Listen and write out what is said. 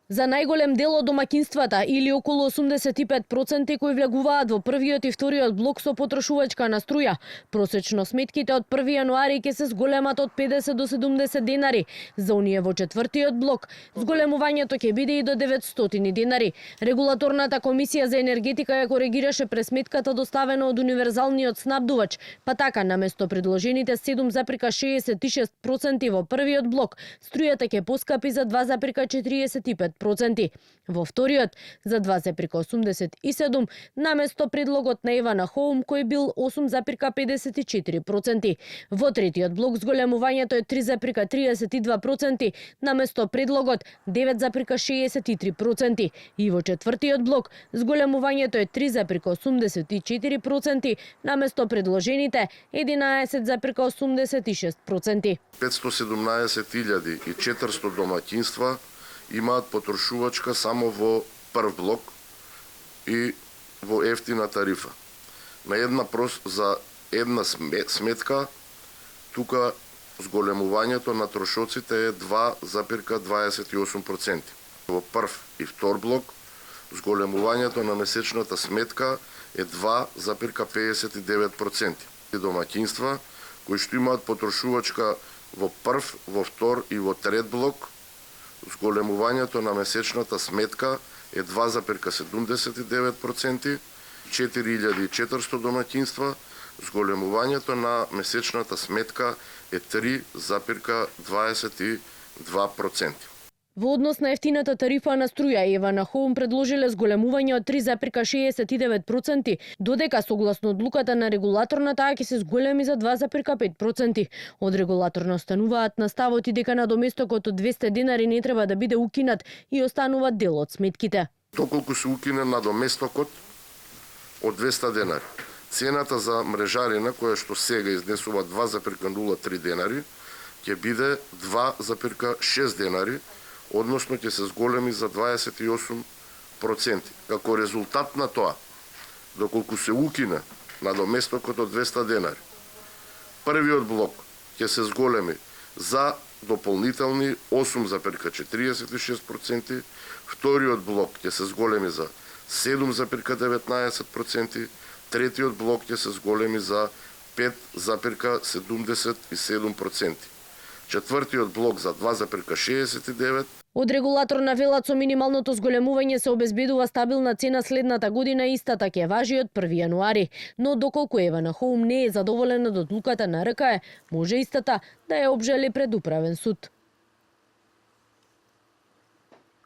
За најголем дел од домаќинствата, или околу 85% кои влегуваат во првиот и вториот блок со потрошувачка на струја, просечно сметките од 1 јануари ќе се зголемат од 50 до 70 денари. За оние во четвртиот блок, зголемувањето ќе биде и до 900 денари. Регулаторната комисија за енергетика ја коригираше пресметката доставена од универзалниот снабдувач, па така наместо предложените 7,66% во првиот блок, струјата ќе поскапи за 2,45%. Во вториот за 2,87 наместо предлогот на Ивана Хоум кој бил 8,54%. Во третиот блок зголемувањето е 3,32% наместо предлогот 9,63%. И во четвртиот блок зголемувањето е 3,84% наместо предложените 11,86%. 517.400 домаќинства имаат потрошувачка само во прв блок и во ефтина тарифа. За една сметка, тука зголемувањето на трошоците е 2,28%. Во прв и втор блок, зголемувањето на месечната сметка е 2,59%. Домаќинства кои што имаат потрошувачка во прв, во втор и во трет блок, зголемувањето на месечната сметка е 2,79%, 4400 домаќинства, зголемувањето на месечната сметка е 3,22%. Во однос на ефтината тарифа на струја, Ивана Хоум предложиле зголемување од 3,69%, додека согласно одлуката на регулаторна таа ќе се зголеми за 2,5%. Од регулаторно остануваат на ставот и дека надоместокот од 200 денари не треба да биде укинат и останува дел од сметките. Доколку се укине надоместокот од 200 денари, цената за мрежарина која што сега изнесува 2,03 денари, ќе биде 2,6 денари, односно ќе се зголеми за 28%. Како резултат на тоа, доколку се укине надоместокот од 200 денари, првиот блок ќе се зголеми за дополнителни 8,46%, вториот блок ќе се зголеми за 7,19%, третиот блок ќе се зголеми за 5,77%. Четвртиот блок за 2,69%. Од регулаторна велат со минималното зголемување се обезбедува стабилна цена следната година, истата ќе важи од 1 јануари. Но доколку Ивана Хоум не е задоволена од одлуката на РКЕ, може истата да ја обжали пред управен суд.